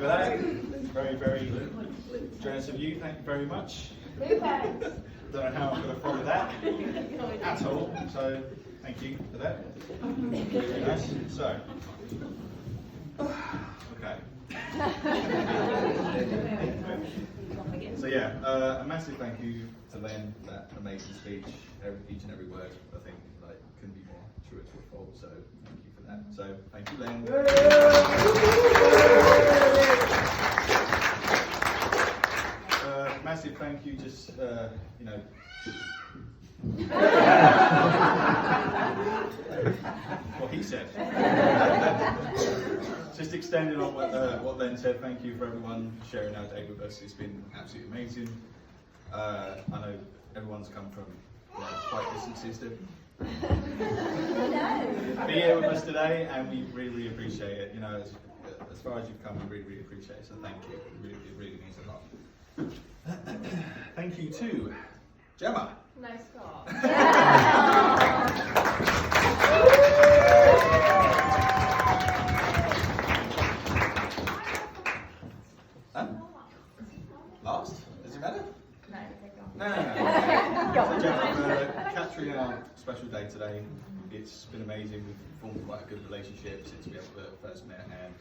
For that, very, very generous of you. Thank you very much. Don't know how I'm going to follow that at all. So thank you for that. Very nice. So, okay. So yeah, a massive thank you to Len for that amazing speech. Each and every word, I think, couldn't be more true to a fault. So thank you for that. So thank you, Len. Massive thank you, just what he said. Just extending on what Len said. Thank you for everyone sharing our day with us. It's been absolutely amazing. I know everyone's come from quite distances to be here with us today, and we really, really appreciate it. You know, as far as you've come, we really, really appreciate it. So thank you. It really means a lot. Thank you to Gemma. Nice call. Last? Does it matter? No, take off. No. So Gemma, for capturing our special day today, it's been amazing. We've formed quite a good relationship since we first met, and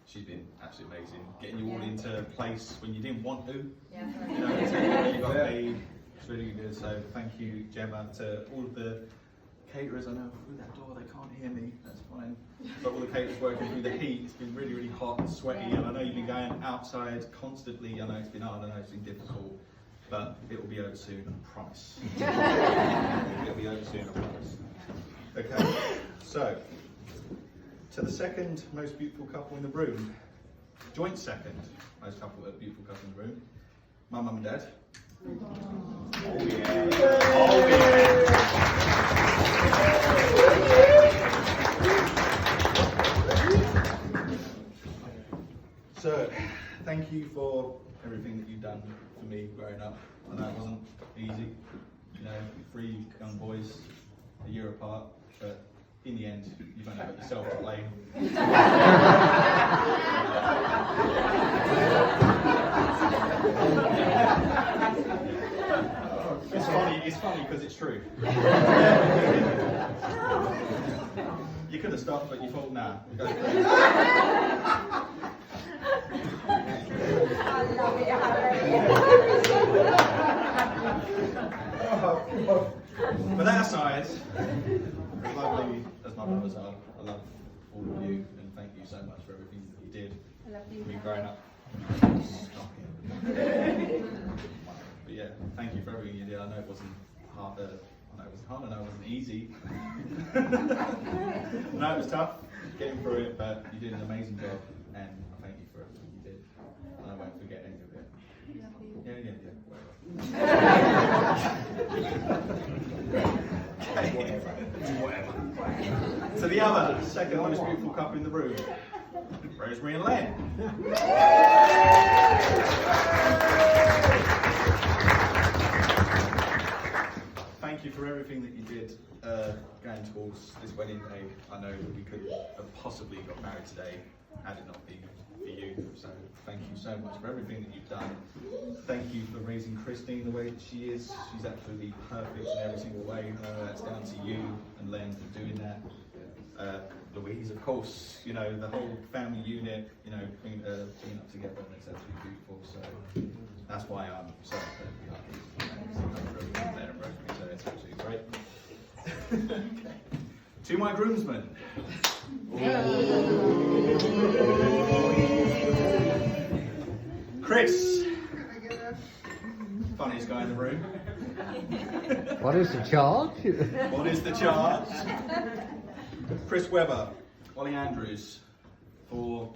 she's been absolutely amazing. Getting you all into place when you didn't want to. Yeah, You know, you got paid. It's really good. So thank you, Gemma, to all of the caterers. I know through that door they can't hear me. That's fine. But all the caterers working through the heat. It's been really, really hot and sweaty. And I know you've been going outside constantly. I know it's been hard. I know it's been difficult. But it will be over soon, I promise. It'll be over soon, I promise. Okay. So, to the second most beautiful couple in the room, joint second most beautiful couple in the room, my mum and dad. Oh yeah. Oh yeah. So, thank you for everything that you've done for me growing up. I know it wasn't easy. You know, 3 young boys, a year apart, but in the end, you've only got yourself to blame. It's funny because it's true. You could have stopped, but you thought, nah. But that aside, as lovely as my brothers are, I love all of you, and thank you so much for everything that you did I love you. for me growing up. But yeah, thank you for everything you did. I know it wasn't hard, I know it wasn't easy. I know it was tough getting through it, but you did an amazing job, and I thank you for everything you did. And I won't forget any of it. Whatever. So the other second most beautiful couple in the room, Rosemary and Len. Thank you for everything that you did going towards this wedding day. I know that we couldn't have possibly got married today had it not been for you. So thank you so much for everything that you've done. Thank you for raising Christine the way that she is. She's absolutely perfect in every single way. That's down to you and Len for doing that. Louise, of course, you know, the whole family unit, you know, bringing up together, and it's absolutely beautiful. So that's why I'm so incredibly lucky. So it's absolutely great. Okay. To my groomsmen. Chris, funniest guy in the room. What is the charge? What is the charge? Chris Webber, Ollie Andrews, so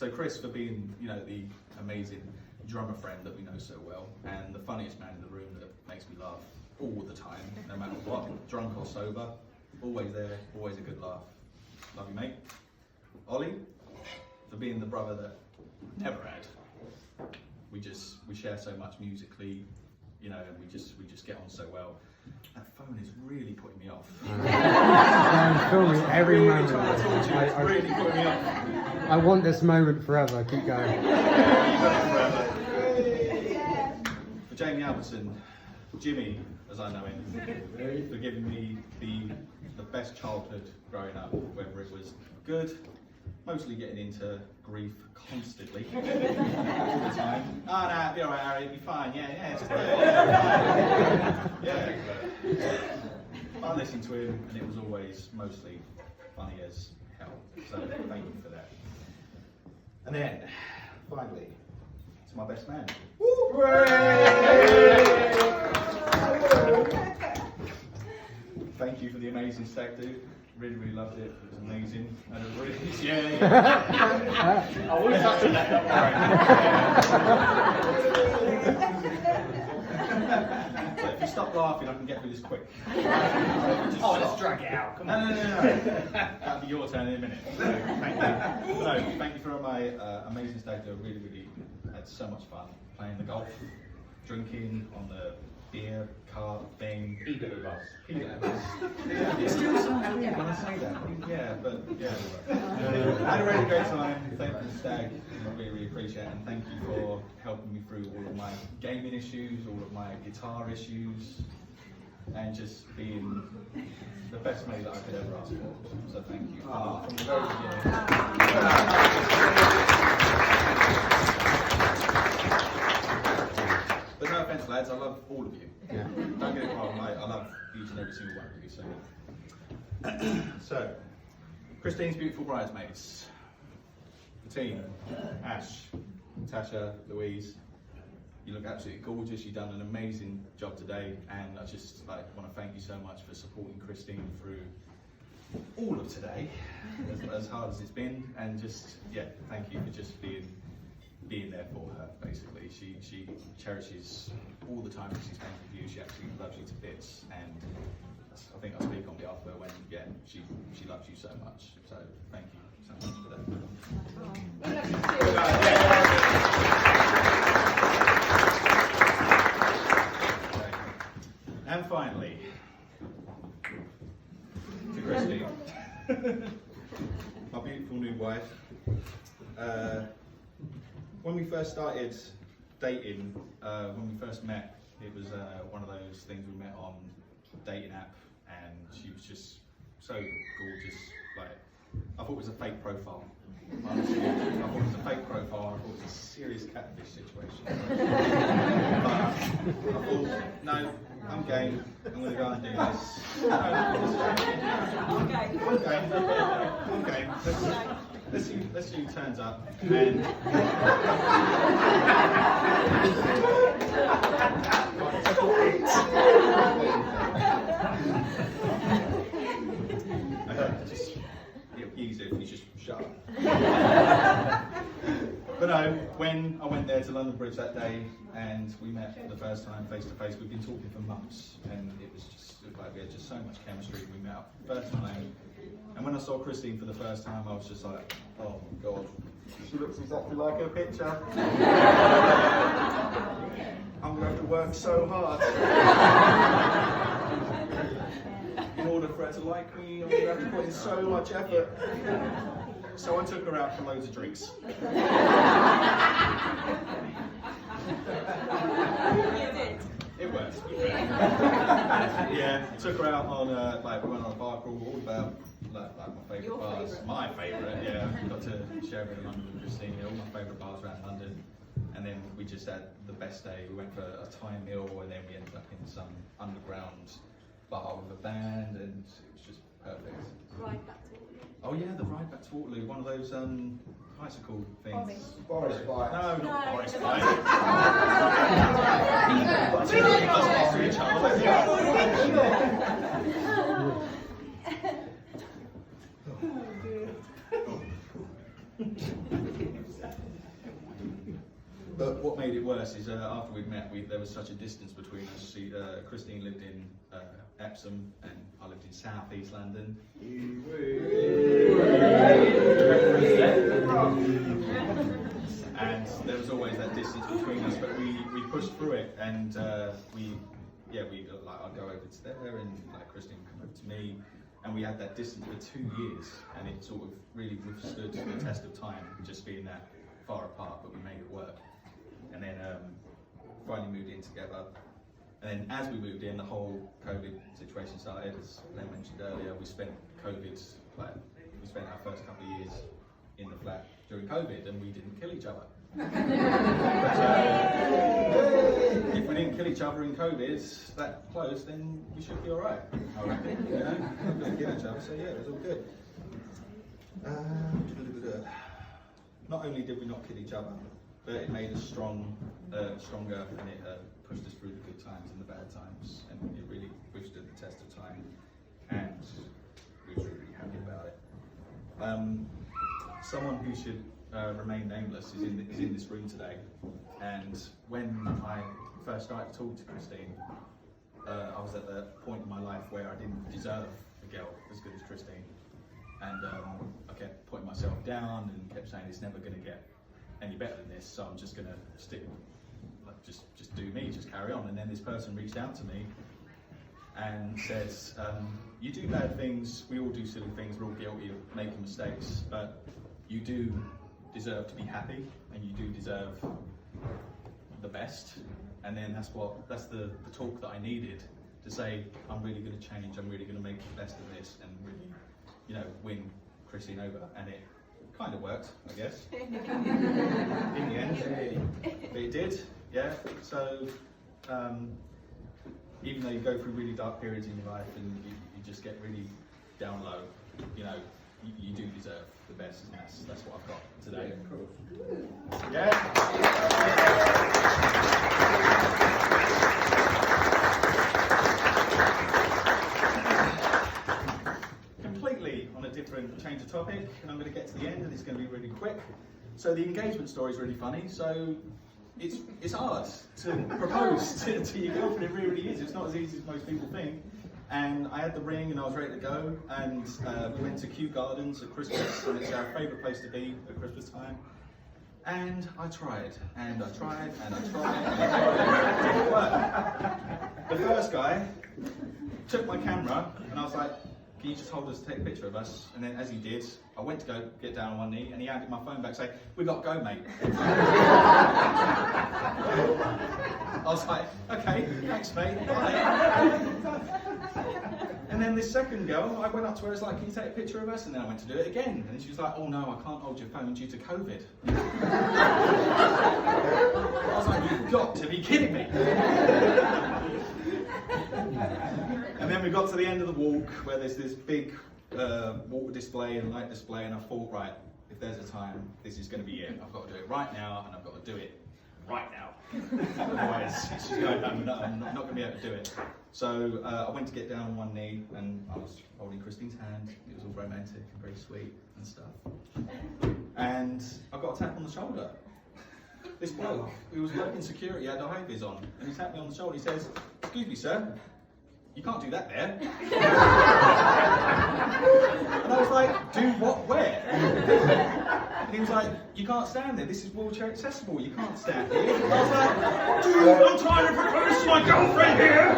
Chris for being, you know, the amazing drummer friend that we know so well, and the funniest man in the room that makes me laugh all the time, no matter what, drunk or sober, always there, always a good laugh. Love you, mate. Ollie, for being the brother that never had. We share so much musically, you know, and we just get on so well. That phone is really putting me off. I'm filming every Really moment. trying to talk to you, it's I really putting me off. I want this moment forever. Keep going. Yeah, you've done it forever. For Jamie Albertson, Jimmy, as I know him, for giving me the best childhood growing up, whether it was good, mostly getting into grief constantly, all the time. Oh no, it'll be alright, Harry, it'll be fine, yeah, it's good, yeah. I listened to him and it was always mostly funny as hell, so thank you for that. And then, finally, to my best man. Thank you for the amazing stag do. Really, really loved it. It was amazing. And it really, yeah. I wouldn't touch on that. So if you stop laughing, I can get through this quick. Oh, let's drag it out. Come on. No. That'll be your turn in a minute. So, thank you. No, thank you for my amazing stag do. I really, really had so much fun playing the golf, drinking on the beer cart thing. Keep it with us. Keep it with us. It still sounds weird when I say that. Yeah, but yeah. I had a really great time. Thank you, Stag. I really, really appreciate it. And thank you for helping me through all of my gaming issues, all of my guitar issues, and just being the best mate that I could ever ask for. So thank you. From the very beginning. But no offence, lads, I love all of you. Yeah. Don't get it wrong, I love each and every single one of you. So, Christine's beautiful bridesmaids. The team, Ash, Tasha, Louise. You look absolutely gorgeous. You've done an amazing job today, and I just want to thank you so much for supporting Christine through all of today, as hard as it's been, and just thank you for just being there for her. Basically, she cherishes all the time that she's spent with you. She absolutely loves you to bits, and I think I speak on behalf of her when she loves you so much. So thank you so much for that. And finally, to Christine, my beautiful new wife. When we first started dating, when we first met, it was one of those things we met on a dating app, and she was just so gorgeous. Like, I thought it was a fake profile. Honestly, I thought it was a fake profile. I thought it was a serious catfish situation. But I thought, no, I'm game. I'm going to go and do this. I'm game. Let's see who turns up. And it'll be easier if you just shut up. But no, when I went there to London Bridge that day and we met for the first time face to face, we've been talking for months, and it was like we had just so much chemistry. We met up first time, and when I saw Christine for the first time, I was just like, oh my god, she looks exactly like her picture. I'm gonna have to work so hard in order for her to like me. I'm gonna have to put in so much effort. So I took her out for loads of drinks. It worked. Yeah, took her out on we went on a bar crawl, all about my favourite bars. My favourite, yeah. Got to share a bit of London with Christine, all my favourite bars around London. And then we just had the best day. We went for a Thai meal, and then we ended up in some underground bar with a band, and it was just perfect. Ride back to Waterloo. Oh yeah, the ride back to Waterloo, one of those bicycle things. Boris bike. No, not No. Boris bike. But what made it worse is after we'd met, there was such a distance between us. Christine lived in Epsom and I lived in South East London. and there was always that distance between us, but we pushed through it, and I'd go over to there, and like Christine would come over to me, and we had that distance for 2 years, and it sort of really withstood the test of time, just being that far apart, but we made it work. And then finally moved in together. And then as we moved in, the whole COVID situation started. As Len mentioned earlier, we spent our first couple of years in the flat during COVID, and we didn't kill each other. If we didn't kill each other in COVID that close, then we should be all right. I reckon. You know, not going to kill each other, so yeah, it was all good. Not only did we not kill each other, but it made us stronger, and it pushed us through the good times and the bad times, and it really withstood the test of time, and we were really happy about it. Someone who should remain nameless is in this room today, and when I first started to talk to Christine, I was at the point in my life where I didn't deserve a girl as good as Christine, and I kept putting myself down and kept saying it's never going to get any better than this, so I'm just going to stick, like, just do me, just carry on. And then this person reached out to me and says, you do bad things, we all do silly things, we're all guilty of making mistakes, but you do deserve to be happy, and you do deserve the best. And then that's the talk that I needed to say, I'm really going to change, I'm really going to make the best of this, and really, you know, win Christine over. And it kind of worked, I guess. In the end, it did, yeah. So even though you go through really dark periods in your life and you just get really down low, you know, you do deserve the best, and that's what I've got today. Yeah. Completely on a different change of topic, and I'm going to get to the end, and it's going to be really quick. So the engagement story is really funny. So it's hard to propose to your girlfriend. It really is. It's not as easy as most people think. And I had the ring, and I was ready to go. And we went to Kew Gardens at Christmas, and it's our favourite place to be at Christmas time. And I tried, and I tried, and I tried, and I tried. It didn't work. The first guy took my camera, and I was like, can you just hold us to take a picture of us? And then as he did, I went to go get down on one knee, and he handed my phone back saying, we got to go, mate. I was like, okay, thanks, mate, bye. And then this second girl, I went up to her, I was like, can you take a picture of us? And then I went to do it again. And she was like, oh no, I can't hold your phone due to COVID. I was like, you've got to be kidding me. And then we got to the end of the walk where there's this big water display and light display, and I thought, right, if there's a time, this is going to be it. I've got to do it right now, and I've got to do it right now. Otherwise, she's going, I'm not going to be able to do it. So I went to get down on one knee, and I was holding Christine's hand. It was all romantic and very sweet and stuff. And I got a tap on the shoulder. This bloke who was working security had the high vis on, and he tapped me on the shoulder. He says, excuse me, sir, you can't do that there. And I was like, do what, where? And he was like, you can't stand there, this is wheelchair accessible, you can't stand here. And I was like, dude, I'm trying to propose to my girlfriend here.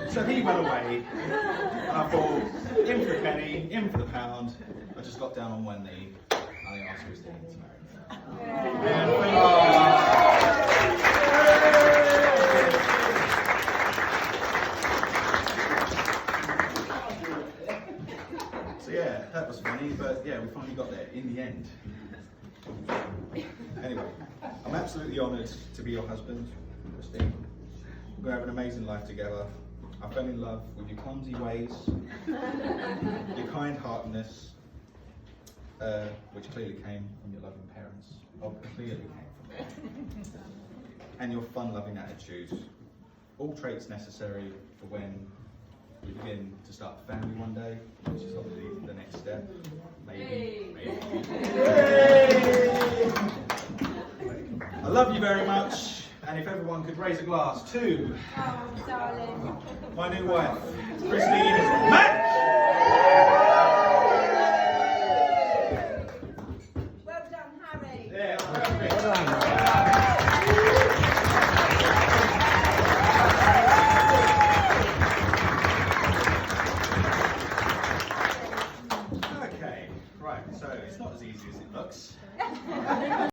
So he went away, and I thought, in for a penny, in for the pound. I just got down on one knee, and I asked Christine to marry me. So yeah, that was funny, but yeah, we finally got there in the end. Anyway, I'm absolutely honoured to be your husband, Christine. We're going to have an amazing life together. I fell in love with your clumsy ways, your kind-heartedness, which clearly came from your loving parents. Oh, clearly came from them. And your fun-loving attitude. All traits necessary for when we begin to start a family one day, which is obviously the next step. Maybe. I love you very much, and if everyone could raise a glass to my new wife, Christine Mack! Okay, right, so it's not as easy as it looks.